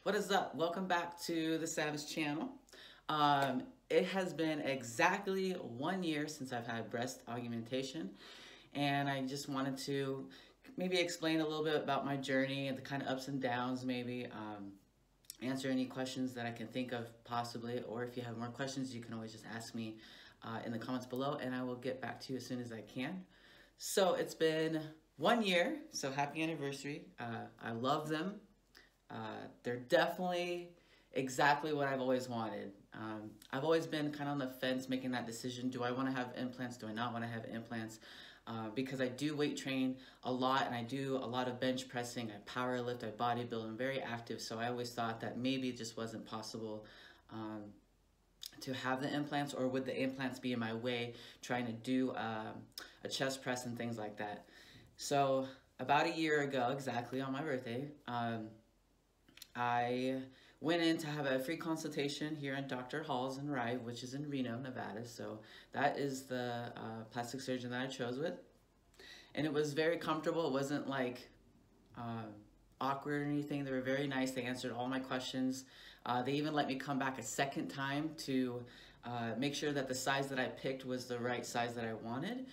What is up? Welcome back to the Savage channel. It has been exactly 1 year since I've had breast augmentation, and I just wanted to maybe explain a little bit about my journey and the kind of ups and downs, maybe answer any questions that I can think of possibly, or if you have more questions, you can always just ask me in the comments below, and I will get back to you as soon as I can. So it's been 1 year, so happy anniversary. I love them. They're definitely exactly what I've always wanted. I've always been kind of on the fence making that decision. Do I want to have implants? Do I not want to have implants? Because I do weight train a lot and I do a lot of bench pressing. I power lift, I bodybuild, I'm very active. So I always thought that maybe it just wasn't possible to have the implants, or would the implants be in my way trying to do a chest press and things like that. So about a year ago, exactly on my birthday, I went in to have a free consultation here in Dr. Hall's in Rye, which is in Reno, Nevada. So that is the plastic surgeon that I chose with. And it was very comfortable. It wasn't like awkward or anything. They were very nice. They answered all my questions. They even let me come back a second time to make sure that the size that I picked was the right size that I wanted.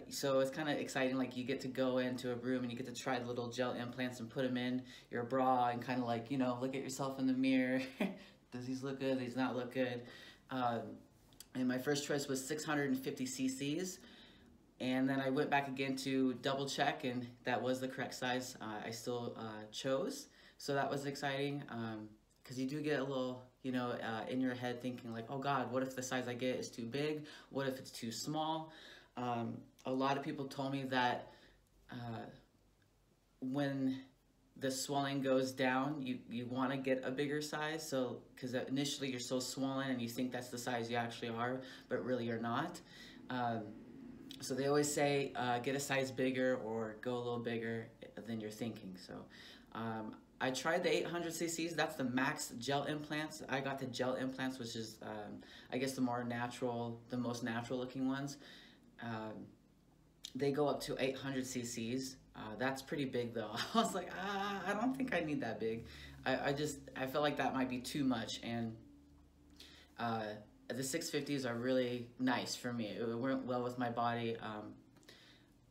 So it's kind of exciting, like you get to go into a room and you get to try the little gel implants and put them in your bra and kind of like, you know, look at yourself in the mirror. Does these look good? Does these not look good? And my first choice was 650 cc's. And then I went back again to double check, and that was the correct size I still chose. So that was exciting, because you do get a little, you know, in your head thinking like, oh God, what if the size I get is too big? What if it's too small? A lot of people told me that when the swelling goes down, you want to get a bigger size. So, because initially you're so swollen and you think that's the size you actually are, but really you're not. So they always say get a size bigger or go a little bigger than you're thinking. So I tried the 800 cc's. That's the max gel implants. I got the gel implants, which is I guess the more natural, the most natural looking ones. They go up to 800 cc's. That's pretty big though. I was like, I don't think I need that big. I felt like that might be too much, and the 650s are really nice for me. It went well with my body.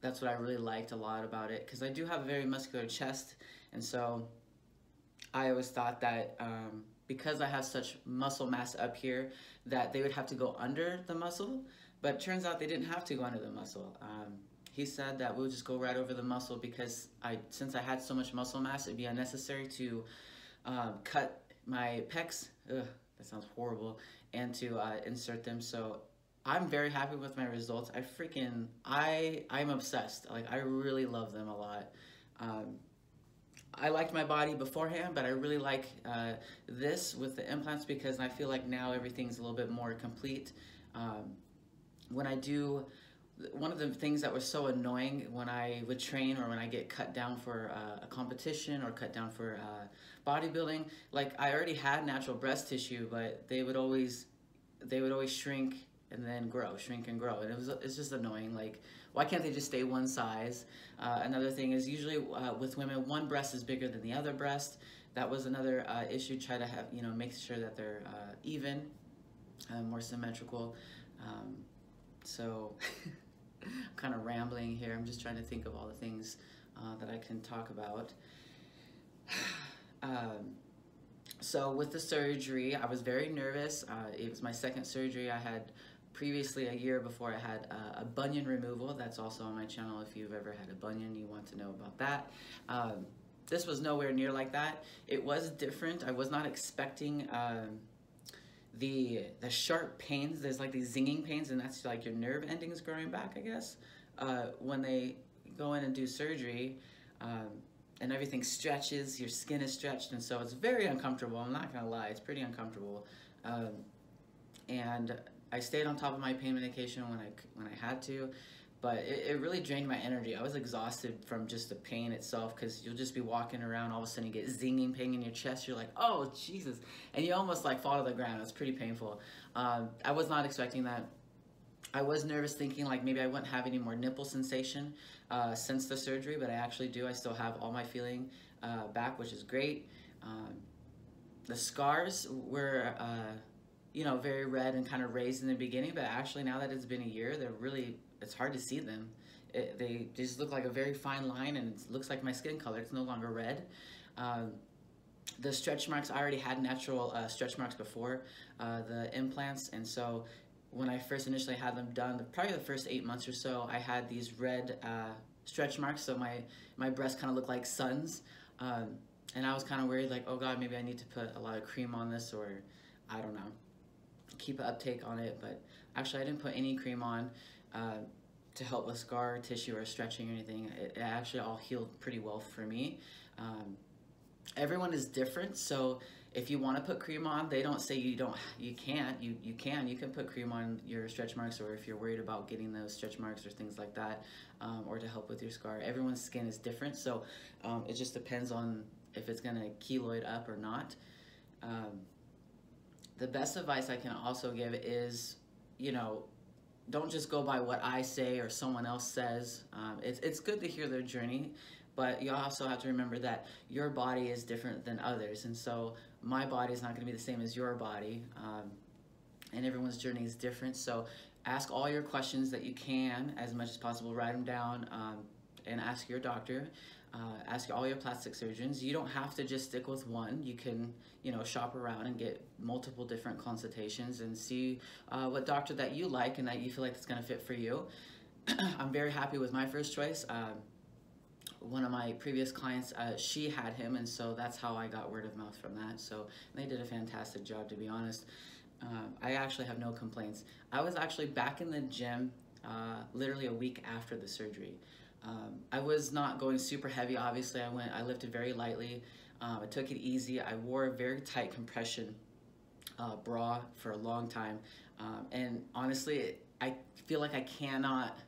That's what I really liked a lot about it, because I do have a very muscular chest, and so I always thought that because I have such muscle mass up here, that they would have to go under the muscle, but it turns out they didn't have to go under the muscle. He said that we'll just go right over the muscle, because since I had so much muscle mass, it'd be unnecessary to cut my pecs. Ugh, that sounds horrible. And to insert them. So I'm very happy with my results. I'm obsessed. Like, I really love them a lot. I liked my body beforehand, but I really like this with the implants, because I feel like now everything's a little bit more complete. When I do, one of the things that was so annoying when I would train, or when I get cut down for a competition or cut down for bodybuilding, like I already had natural breast tissue, but they would always shrink and then grow, shrink and grow, and it's just annoying. Like, why can't they just stay one size? Another thing is, usually with women, one breast is bigger than the other breast. That was another issue. Try to have, you know, make sure that they're even, more symmetrical. So I'm kind of rambling here. I'm just trying to think of all the things that I can talk about. So with the surgery, I was very nervous. It was my second surgery. I had previously, a year before, I had a bunion removal. That's also on my channel. If you've ever had a bunion, you want to know about that. This was nowhere near like that. It was different. I was not expecting the sharp pains. There's like these zinging pains, and that's like your nerve endings growing back, I guess, when they go in and do surgery. And everything stretches, your skin is stretched, and so it's very uncomfortable. I'm not gonna lie, it's pretty uncomfortable. And I stayed on top of my pain medication when I had to, but it really drained my energy. I was exhausted from just the pain itself, because you'll just be walking around, all of a sudden you get zinging pain in your chest. You're like, oh Jesus, and you almost like fall to the ground. It's pretty painful. I was not expecting that. I was nervous, thinking like maybe I wouldn't have any more nipple sensation since the surgery, but I actually do. I still have all my feeling back, which is great. the scars were, you know, very red and kind of raised in the beginning, but actually now that it's been a year, it's hard to see them. They just look like a very fine line, and it looks like my skin color. It's no longer red. The stretch marks, I already had natural stretch marks before the implants, and so when I first initially had them done, probably the first 8 months or so, I had these red stretch marks, so my breasts kind of looked like suns. And I was kind of worried, like, oh God, maybe I need to put a lot of cream on this, or I don't know, keep an uptake on it. But actually I didn't put any cream on to help with scar tissue or stretching or anything. It actually all healed pretty well for me. Everyone is different, so if you want to put cream on, they don't say you can't. You can put cream on your stretch marks, or if you're worried about getting those stretch marks or things like that, or to help with your scar. Everyone's skin is different, so it just depends on if it's going to keloid up or not. The best advice I can also give is, you know, don't just go by what I say or someone else says. It's good to hear their journey, but you also have to remember that your body is different than others, and so my body is not going to be the same as your body, and everyone's journey is different. So ask all your questions that you can as much as possible. Write them down, and ask your doctor. Ask all your plastic surgeons. You don't have to just stick with one. You can, you know, shop around and get multiple different consultations and see what doctor that you like and that you feel like it's going to fit for you. I'm very happy with my first choice. One of my previous clients, she had him, and so that's how I got word of mouth from that. So they did a fantastic job, to be honest. I actually have no complaints. I was actually back in the gym literally a week after the surgery. I was not going super heavy, obviously. I lifted very lightly. I took it easy. I wore a very tight compression bra for a long time. And honestly, I feel like I cannot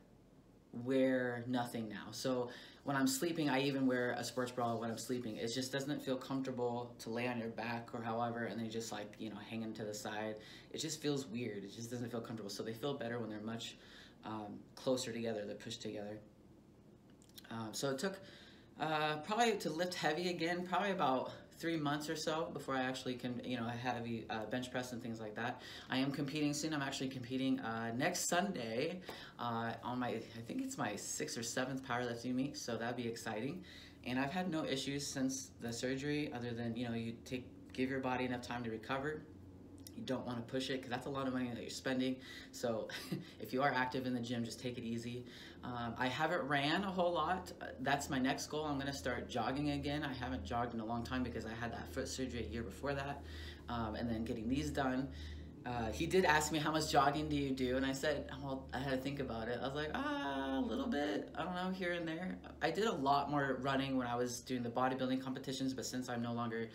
wear nothing now. So when I'm sleeping, I even wear a sports bra when I'm sleeping. It just doesn't feel comfortable to lay on your back or however, and then just like, you know, hanging to the side. It just feels weird. It just doesn't feel comfortable. So they feel better when they're much closer together, they're pushed together. So it took probably to lift heavy again, probably about 3 months or so before I actually can, you know, heavy bench press and things like that. I am competing soon. I'm actually competing next Sunday on my, I think it's my 6th or 7th powerlifting meet, so that'd be exciting. And I've had no issues since the surgery, other than, you know, give your body enough time to recover. You don't want to push it because that's a lot of money that you're spending. So if you are active in the gym, just take it easy. I haven't ran a whole lot. That's my next goal. I'm going to start jogging again. I haven't jogged in a long time because I had that foot surgery a year before that, and then getting these done. He did ask me, how much jogging do you do? And I said, well, I had to think about it. I was like, a little bit, I don't know, here and there. I did a lot more running when I was doing the bodybuilding competitions, but since I'm no longer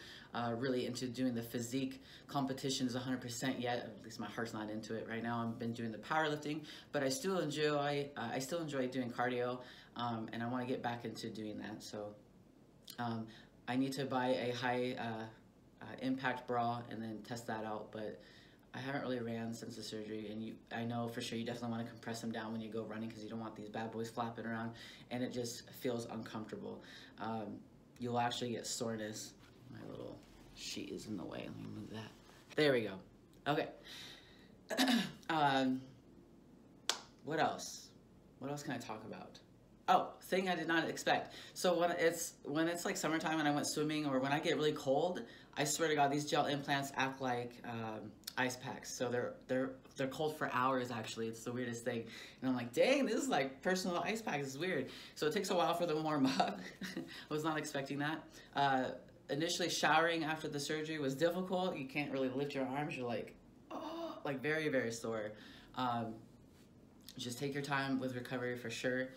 really into doing the physique competitions 100% yet, at least my heart's not into it right now. I've been doing the powerlifting, but I still enjoy doing cardio, and I want to get back into doing that. So I need to buy a high impact bra and then test that out, but I haven't really ran since the surgery, and I know for sure you definitely want to compress them down when you go running because you don't want these bad boys flapping around, and it just feels uncomfortable. You'll actually get soreness. My little sheet is in the way. Let me move that. There we go. Okay. What else? What else can I talk about? Oh, thing I did not expect. So when it's like summertime and I went swimming, or when I get really cold, I swear to God, these gel implants act like ice packs. So they're cold for hours, actually. It's the weirdest thing. And I'm like, dang, this is like personal ice packs. It's weird. So it takes a while for them to warm up. I was not expecting that. Initially, showering after the surgery was difficult. You can't really lift your arms. You're like, oh, like very, very sore. Just take your time with recovery for sure.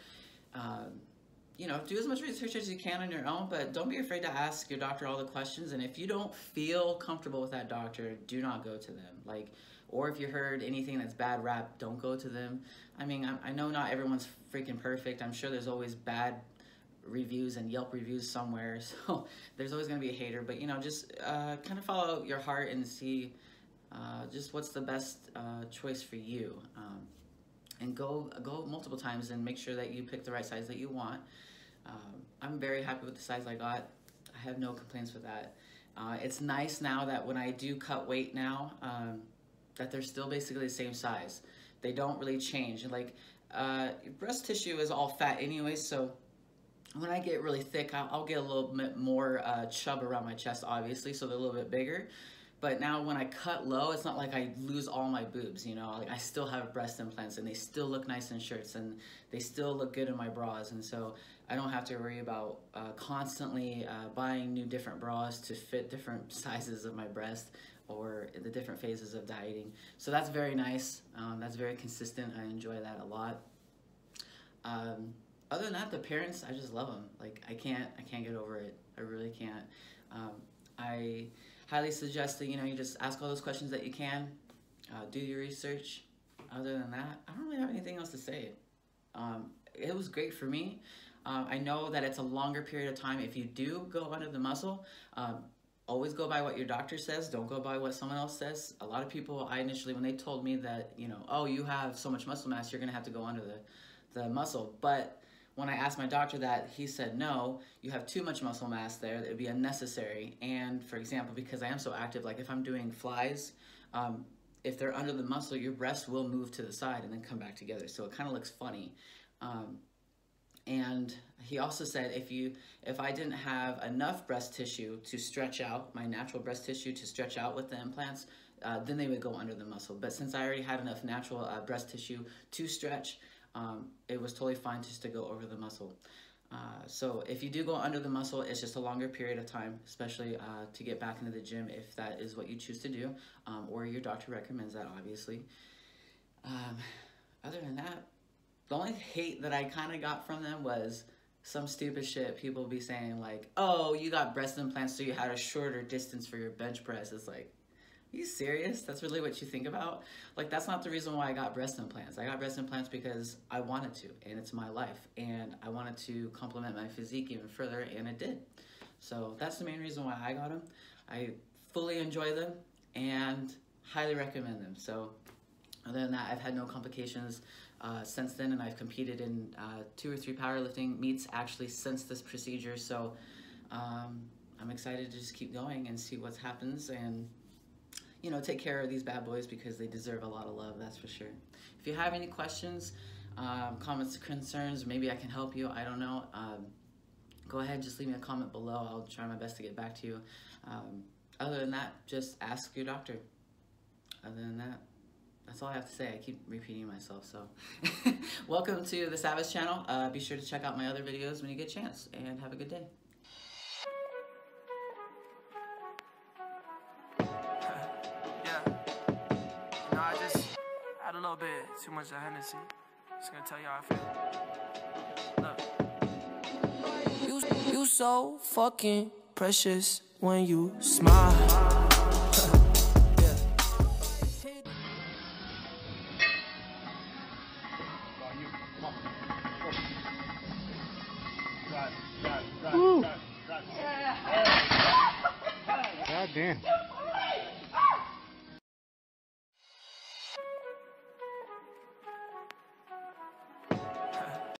You know, do as much research as you can on your own, but don't be afraid to ask your doctor all the questions. And if you don't feel comfortable with that doctor, do not go to them. Like, or if you heard anything that's bad rap, don't go to them. I mean, I know not everyone's freaking perfect. I'm sure there's always bad reviews and Yelp reviews somewhere. So there's always going to be a hater, but you know, just kind of follow your heart and see just what's the best choice for you. And go multiple times and make sure that you pick the right size that you want. I'm very happy with the size I got. I have no complaints with that. It's nice now that when I do cut weight now, that they're still basically the same size. They don't really change. Like, breast tissue is all fat anyway, so when I get really thick, I'll get a little bit more chub around my chest, obviously, so they're a little bit bigger. But now when I cut low, it's not like I lose all my boobs, you know? Like, I still have breast implants, and they still look nice in shirts, and they still look good in my bras. And so I don't have to worry about constantly buying new different bras to fit different sizes of my breast or the different phases of dieting. So that's very nice. That's very consistent. I enjoy that a lot. Other than that, the parents, I just love them. Like, I can't get over it. I really can't. I highly suggest that, you know, you just ask all those questions that you can, do your research. Other than that, I don't really have anything else to say. It was great for me. I know that it's a longer period of time. If you do go under the muscle, always go by what your doctor says. Don't go by what someone else says. A lot of people, I initially, when they told me that, you know, oh, you have so much muscle mass, you're gonna have to go under the muscle. But when I asked my doctor that, he said, no, you have too much muscle mass there. It would be unnecessary. And for example, because I am so active, like if I'm doing flies, if they're under the muscle, your breast will move to the side and then come back together. So it kind of looks funny. And he also said if I didn't have enough breast tissue to stretch out, my natural breast tissue to stretch out with the implants, then they would go under the muscle. But since I already had enough natural breast tissue to stretch, it was totally fine just to go over the muscle. So if you do go under the muscle, it's just a longer period of time, especially to get back into the gym if that is what you choose to do, or your doctor recommends that, obviously. Other than that, the only hate that I kind of got from them was some stupid shit. People be saying like, oh, you got breast implants so you had a shorter distance for your bench press. It's like, are you serious? That's really what you think about? Like, that's not the reason why I got breast implants. I got breast implants because I wanted to, and it's my life, and I wanted to complement my physique even further, and it did. So that's the main reason why I got them. I fully enjoy them and highly recommend them. So other than that, I've had no complications since then, and I've competed in 2 or 3 powerlifting meets actually since this procedure. So I'm excited to just keep going and see what happens, and you know, take care of these bad boys because they deserve a lot of love, that's for sure. If you have any questions, comments, concerns, maybe I can help you, I don't know, go ahead, just leave me a comment below. I'll try my best to get back to you. Other than that, just ask your doctor. Other than that, that's all I have to say. I keep repeating myself, so. Welcome to the Savage channel. Be sure to check out my other videos when you get a chance, and have a good day. A little bit too much of Hennessy. Just gonna tell you how I feel. Look. You so fucking precious when you smile. God damn.